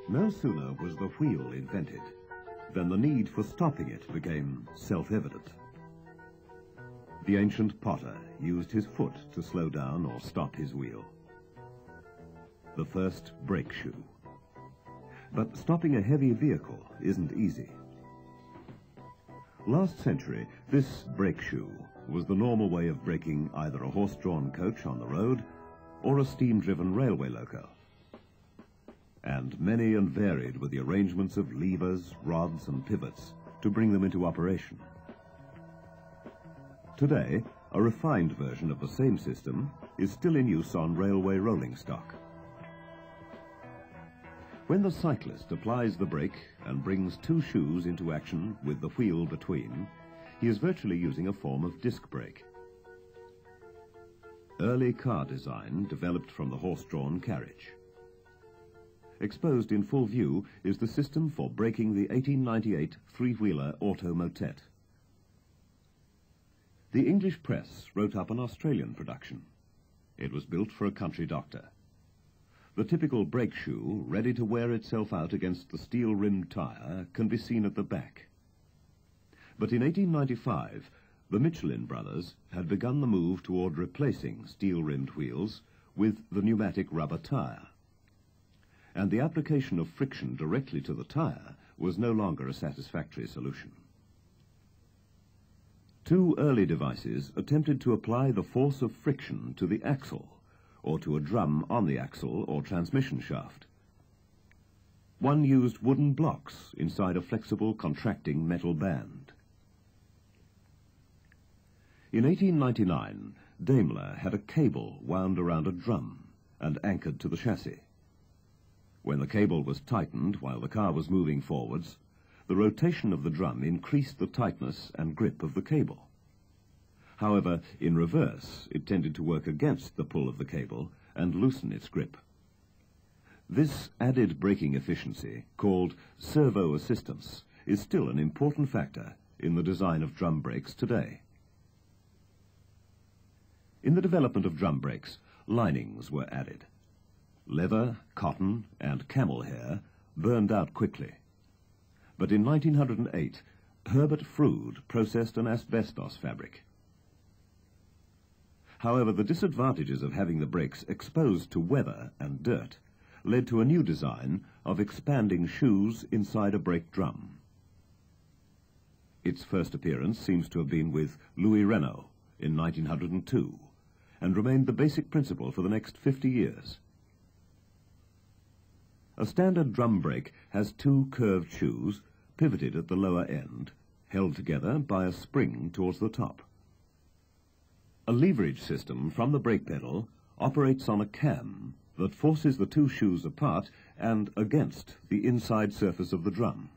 No sooner was the wheel invented than the need for stopping it became self-evident. The ancient potter used his foot to slow down or stop his wheel. The first brake shoe. But stopping a heavy vehicle isn't easy. Last century, this brake shoe was the normal way of braking either a horse-drawn coach on the road or a steam-driven railway loco. And many and varied were the arrangements of levers, rods and pivots to bring them into operation. Today, a refined version of the same system is still in use on railway rolling stock. When the cyclist applies the brake and brings two shoes into action with the wheel between, he is virtually using a form of disc brake. Early car design developed from the horse-drawn carriage. Exposed in full view is the system for braking the 1898 three-wheeler auto motet. The English press wrote up an Australian production. It was built for a country doctor. The typical brake shoe, ready to wear itself out against the steel-rimmed tyre, can be seen at the back. But in 1895, the Michelin brothers had begun the move toward replacing steel-rimmed wheels with the pneumatic rubber tyre. And the application of friction directly to the tyre was no longer a satisfactory solution. Two early devices attempted to apply the force of friction to the axle, or to a drum on the axle or transmission shaft. One used wooden blocks inside a flexible, contracting metal band. In 1899, Daimler had a cable wound around a drum and anchored to the chassis. When the cable was tightened while the car was moving forwards, the rotation of the drum increased the tightness and grip of the cable. However, in reverse, it tended to work against the pull of the cable and loosen its grip. This added braking efficiency, called servo assistance, is still an important factor in the design of drum brakes today. In the development of drum brakes, linings were added. Leather, cotton, and camel hair burned out quickly. But in 1908, Herbert Froude processed an asbestos fabric. However, the disadvantages of having the brakes exposed to weather and dirt led to a new design of expanding shoes inside a brake drum. Its first appearance seems to have been with Louis Renault in 1902, and remained the basic principle for the next 50 years. A standard drum brake has two curved shoes, pivoted at the lower end, held together by a spring towards the top. A leverage system from the brake pedal operates on a cam that forces the two shoes apart and against the inside surface of the drum.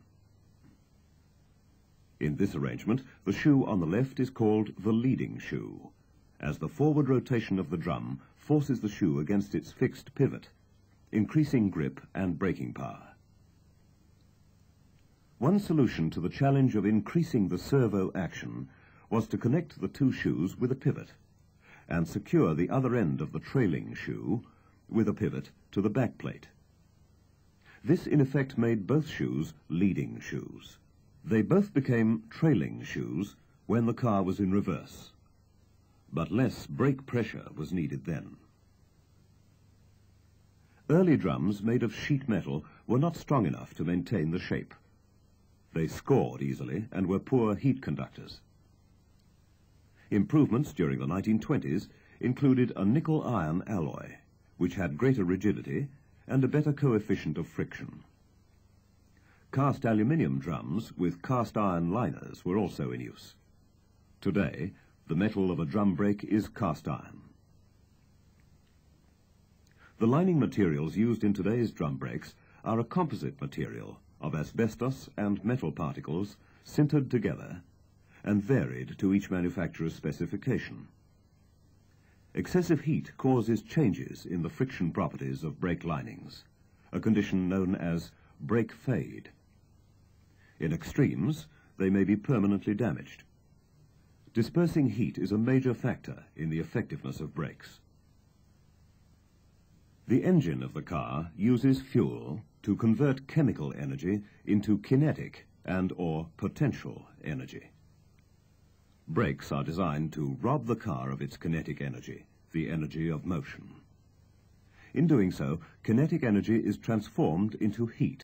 In this arrangement, the shoe on the left is called the leading shoe, as the forward rotation of the drum forces the shoe against its fixed pivot, increasing grip and braking power. One solution to the challenge of increasing the servo action was to connect the two shoes with a pivot and secure the other end of the trailing shoe with a pivot to the back plate. This in effect made both shoes leading shoes. They both became trailing shoes when the car was in reverse, but less brake pressure was needed then. Early drums made of sheet metal were not strong enough to maintain the shape. They scored easily and were poor heat conductors. Improvements during the 1920s included a nickel-iron alloy, which had greater rigidity and a better coefficient of friction. Cast aluminium drums with cast-iron liners were also in use. Today, the metal of a drum brake is cast iron. The lining materials used in today's drum brakes are a composite material of asbestos and metal particles sintered together and varied to each manufacturer's specification. Excessive heat causes changes in the friction properties of brake linings, a condition known as brake fade. In extremes, they may be permanently damaged. Dispersing heat is a major factor in the effectiveness of brakes. The engine of the car uses fuel to convert chemical energy into kinetic and/or potential energy. Brakes are designed to rob the car of its kinetic energy, the energy of motion. In doing so, kinetic energy is transformed into heat.